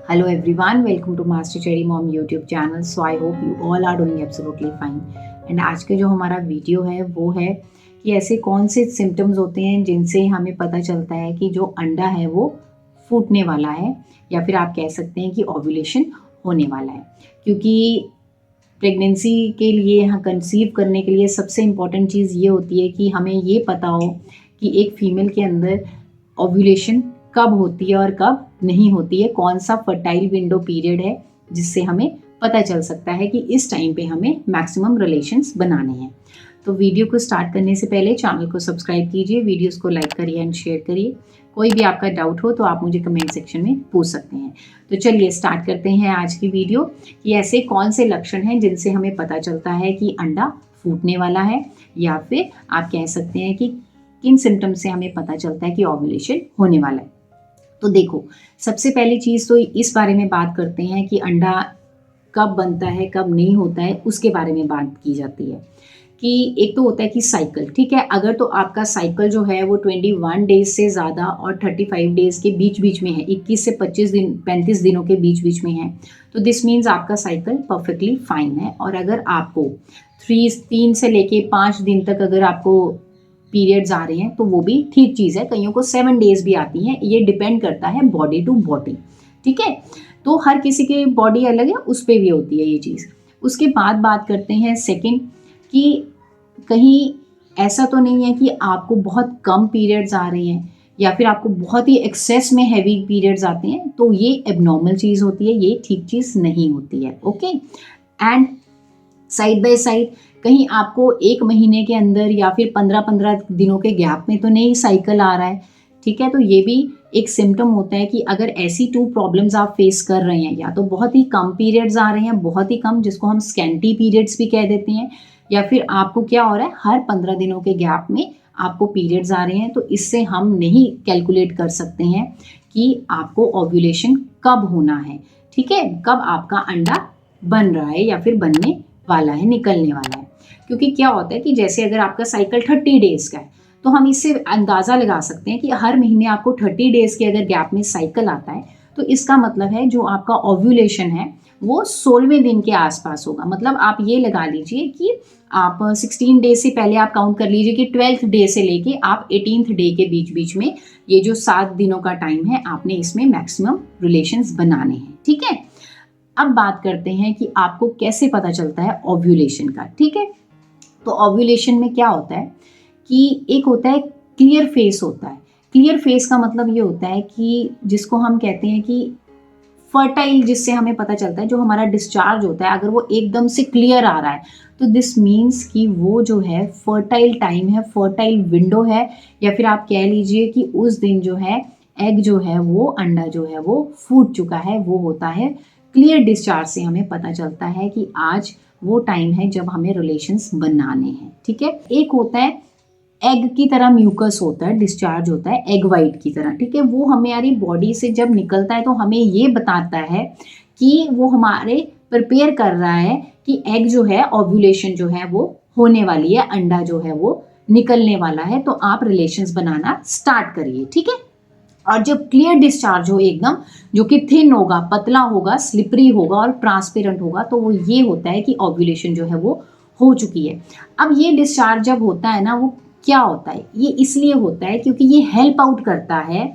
Hello everyone, welcome to Master Cherry Mom YouTube channel. So I hope you all are doing absolutely fine. And आज के जो हमारा video है वो है कि ऐसे कौन से सिम्टम्स होते हैं जिनसे हमें पता चलता है कि जो अंडा है वो फूटने वाला है या फिर आप कह सकते हैं कि ओव्यूलेशन होने वाला है। क्योंकि प्रेगनेंसी के लिए, यहाँ कंसीव करने के लिए सबसे इम्पॉर्टेंट चीज़ ये होती है कि हमें ये पता हो कि एक फीमेल के अंदर ओव्यूलेशन कब होती है और कब नहीं होती है, कौन सा फर्टाइल विंडो पीरियड है जिससे हमें पता चल सकता है कि इस टाइम पे हमें मैक्सिमम रिलेशंस बनाने हैं। तो वीडियो को स्टार्ट करने से पहले चैनल को सब्सक्राइब कीजिए, वीडियोस को लाइक करिए एंड शेयर करिए। कोई भी आपका डाउट हो तो आप मुझे कमेंट सेक्शन में पूछ सकते हैं। तो चलिए स्टार्ट करते हैं आज की वीडियो कि ऐसे कौन से लक्षण हैं जिनसे हमें पता चलता है कि अंडा फूटने वाला है, या फिर आप कह सकते हैं कि किन सिम्टम से हमें पता चलता है कि ओव्यूलेशन होने वाला है। तो देखो, सबसे पहली चीज़ तो इस बारे में बात करते हैं कि अंडा कब बनता है कब नहीं होता है, उसके बारे में बात की जाती है। कि एक तो होता है कि साइकिल, ठीक है, अगर तो आपका साइकिल जो है वो 21 डेज से ज़्यादा और 35 डेज के बीच बीच में है, 21 से 25 दिन 35 दिनों के बीच बीच में है, तो दिस मीन्स आपका साइकिल परफेक्टली फाइन है। और अगर आपको 3 से लेके 5 दिन तक अगर आपको पीरियड्स आ रहे हैं तो वो भी ठीक चीज़ है। कईयों को 7 डेज भी आती हैं, ये डिपेंड करता है बॉडी टू बॉडी, ठीक है। तो हर किसी की बॉडी अलग है, उस पर भी होती है ये चीज़। उसके बाद बात करते हैं सेकंड कि कहीं ऐसा तो नहीं है कि आपको बहुत कम पीरियड्स आ रहे हैं या फिर आपको बहुत ही एक्सेस में हैवी पीरियड्स आते हैं, तो ये एबनॉर्मल चीज़ होती है, ये ठीक चीज़ नहीं होती है। Okay, and side by side कहीं आपको 1 महीने के अंदर या फिर 15-15 दिनों के गैप में तो नहीं साइकिल आ रहा है, ठीक है। तो ये भी एक सिम्टम होता है कि अगर ऐसी 2 प्रॉब्लम्स आप फेस कर रहे हैं, या तो बहुत ही कम पीरियड्स आ रहे हैं, बहुत ही कम, जिसको हम स्कैंटी पीरियड्स भी कह देते हैं, या फिर आपको क्या हो रहा है हर 15 दिनों के गैप में आपको पीरियड्स आ रहे हैं, तो इससे हम नहीं कैलकुलेट कर सकते हैं कि आपको ओव्यूलेशन कब होना है, ठीक है, कब आपका अंडा बन रहा है या फिर बनने वाला है, निकलने वाला है। क्योंकि क्या होता है कि जैसे अगर आपका साइकिल 30 डेज का है, तो हम इससे अंदाज़ा लगा सकते हैं कि हर महीने आपको 30 डेज के अगर गैप में साइकिल आता है, तो इसका मतलब है जो आपका ओव्यूलेशन है वो 16वें दिन के आसपास होगा। मतलब आप ये लगा लीजिए कि आप 16 डेज से पहले आप काउंट कर लीजिए कि 12th डे से लेके आप 18th डे के बीच बीच में ये जो 7 दिनों का टाइम है, आपने इसमें मैक्सिमम रिलेशंस बनाने हैं, ठीक है। अब बात करते हैं कि आपको कैसे पता चलता है ओव्यूलेशन का, ठीक है। तो ओव्यूलेशन में क्या होता है कि एक होता है क्लियर फेस होता है। क्लियर फेस का मतलब ये होता है कि जिसको हम कहते हैं कि फर्टाइल, जिससे हमें पता चलता है जो हमारा डिस्चार्ज होता है अगर वो एकदम से क्लियर आ रहा है, तो दिस मीन्स कि वो जो है फर्टाइल टाइम है, फर्टाइल विंडो है, या फिर आप कह लीजिए कि उस दिन जो है एग जो है वो, अंडा जो है वो फूट चुका है, वो होता है क्लियर डिस्चार्ज से हमें पता चलता है कि आज वो टाइम है जब हमें रिलेशंस बनाने हैं, ठीक है। एक होता है एग की तरह म्यूकस होता है, डिस्चार्ज होता है एग वाइट की तरह, ठीक है। वो हमारी बॉडी से जब निकलता है तो हमें ये बताता है कि वो हमारे प्रिपेयर कर रहा है कि एग जो है, ओव्यूलेशन जो है वो होने वाली है, अंडा जो है वो निकलने वाला है, तो आप रिलेशंस बनाना स्टार्ट करिए, ठीक है। और जब क्लियर डिस्चार्ज हो एकदम, जो कि थिन होगा, पतला होगा, स्लिपरी होगा और ट्रांसपेरेंट होगा, तो वो ये होता है कि ओव्यूलेशन जो है वो हो चुकी है। अब ये डिस्चार्ज जब होता है ना, वो क्या होता है, ये इसलिए होता है क्योंकि ये हेल्प आउट करता है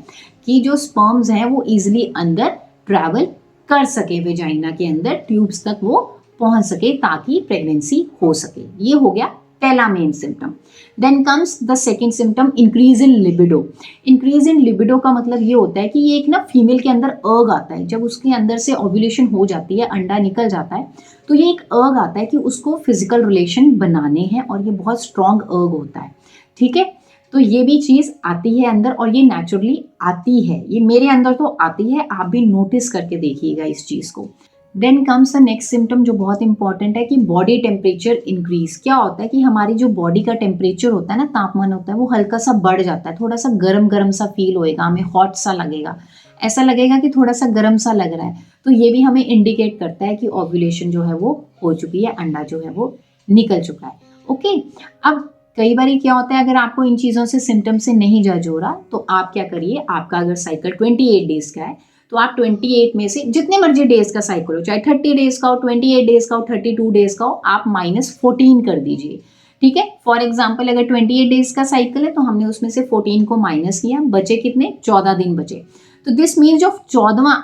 कि जो स्पर्म्स हैं वो इजिली अंदर ट्रैवल कर सके, वेजाइना के अंदर ट्यूब्स तक वो पहुंच सके ताकि प्रेगनेंसी हो सके। ये हो गया पहला main symptom. Then comes the second symptom, increase in libido. Increase in libido का मतलब ये होता है कि ये एक ना फीमेल के अंदर अर्ग आता है, जब उसके अंदर से ओव्यूलेशन हो जाती है, अंडा निकल जाता है, तो ये एक अर्ग आता है कि उसको फिजिकल रिलेशन बनाने हैं, और ये बहुत स्ट्रॉन्ग अर्ग होता है, ठीक है। तो ये भी चीज़ आती है अंदर, और ये नेचुरली आती है, ये मेरे अंदर तो आती है, आप भी नोटिस करके देखिएगा इस चीज़ को। Then comes the next symptom जो बहुत इंपॉर्टेंट है कि बॉडी टेम्परेचर इंक्रीज। क्या होता है कि हमारी जो बॉडी का टेम्परेचर होता है ना, तापमान होता है, वो हल्का सा बढ़ जाता है, थोड़ा सा गर्म गर्म सा फील होएगा, हमें हॉट सा लगेगा, ऐसा लगेगा कि थोड़ा सा गर्म सा लग रहा है, तो ये भी हमें इंडिकेट करता है कि ओव्यूलेशन जो है वो हो चुकी है, अंडा जो है वो निकल चुका है। ओके, अब कई बार क्या होता है, अगर आपको इन चीज़ों से सिम्टम से नहीं जज हो रहा, तो आप क्या करिए, आपका अगर साइकिल 28 डेज का है तो आप 28 में से जितने मर्जी डेज का साइकिल हो, चाहे 30 डेज का हो, 28 डेज का हो, 32 डेज का हो, आप -14 कर दीजिए। ठीक है, फॉर एग्जाम्पल अगर 28 डेज का साइकिल है तो हमने उसमें से 14 को माइनस किया, बचे कितने, 14 दिन बचे। तो दिस मीन जो 14वां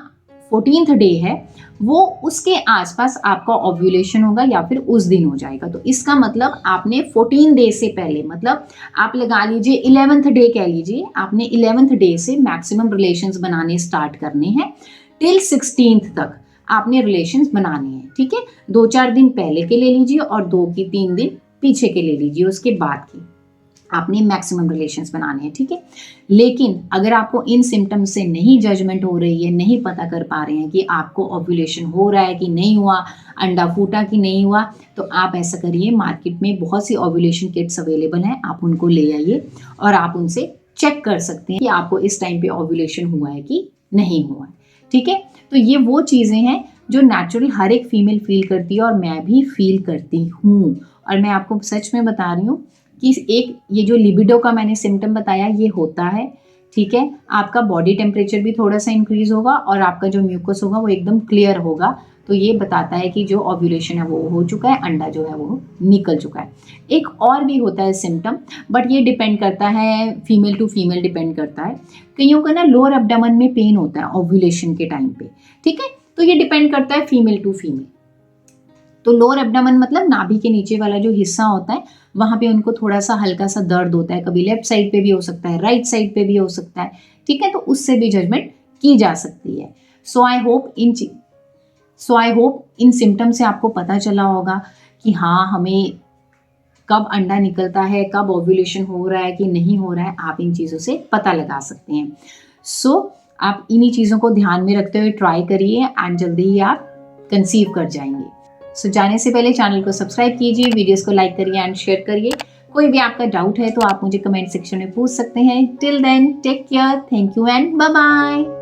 14th डे है वो उसके आसपास आपका ओव्यूलेशन होगा या फिर उस दिन हो जाएगा। तो इसका मतलब आपने 14 डे से पहले, मतलब आप लगा लीजिए 11th डे कह लीजिए, आपने 11th डे से मैक्सिमम रिलेशंस बनाने स्टार्ट करने हैं टिल 16th तक आपने रिलेशंस बनाने हैं। ठीक है, 2-4 दिन पहले के ले लीजिए और 2-3 दिन पीछे के ले लीजिए, उसके बाद की आपने मैक्सिमम रिलेशंस बनाने हैं। ठीक है, लेकिन अगर आपको इन सिम्टम्स से नहीं जजमेंट हो रही है, नहीं पता कर पा रहे हैं कि आपको ओव्यूलेशन हो रहा है कि नहीं हुआ, अंडा फूटा कि नहीं हुआ, तो आप ऐसा करिए, मार्केट में बहुत सी ओव्यूलेशन किट्स अवेलेबल हैं, आप उनको ले आइए और आप उनसे चेक कर सकते हैं कि आपको इस टाइम पे ओव्यूलेशन हुआ है कि नहीं हुआ है। ठीक है, तो ये वो चीज़ें हैं जो नेचुरल हर एक फीमेल फील करती है और मैं भी फील करती हूँ। और मैं आपको सच में बता रही हूँ कि एक ये जो लिबिडो का मैंने सिम्टम बताया ये होता है। ठीक है, आपका बॉडी टेम्परेचर भी थोड़ा सा इंक्रीज होगा और आपका जो म्यूकस होगा वो एकदम क्लियर होगा। तो ये बताता है कि जो ओव्यूलेशन है वो हो चुका है, अंडा जो है वो निकल चुका है। एक और भी होता है सिम्टम, बट ये डिपेंड करता है, फीमेल टू फीमेल डिपेंड करता है। कईयों का ना लोअर एब्डोमेन में पेन होता है ओव्यूलेशन के टाइम पे। ठीक है, तो ये डिपेंड करता है फीमेल टू फीमेल। तो लोअर एब्डोमेन मतलब नाभि के नीचे वाला जो हिस्सा होता है वहां पे उनको थोड़ा सा हल्का सा दर्द होता है, कभी लेफ्ट साइड पे भी हो सकता है, राइट साइड पे भी हो सकता है। ठीक है, तो उससे भी जजमेंट की जा सकती है। सो आई होप इन सिम्टम से आपको पता चला होगा कि हाँ, हमें कब अंडा निकलता है, कब ओव्यूलेशन हो रहा है कि नहीं हो रहा है, आप इन चीज़ों से पता लगा सकते हैं। सो आप इन्हीं चीज़ों को ध्यान में रखते हुए ट्राई करिए एंड जल्दी ही आप कंसीव कर जाएंगे। सो जाने से पहले चैनल को सब्सक्राइब कीजिए, वीडियोस को लाइक करिए एंड शेयर करिए। कोई भी आपका डाउट है तो आप मुझे कमेंट सेक्शन में पूछ सकते हैं। Till then take care, thank you and bye bye.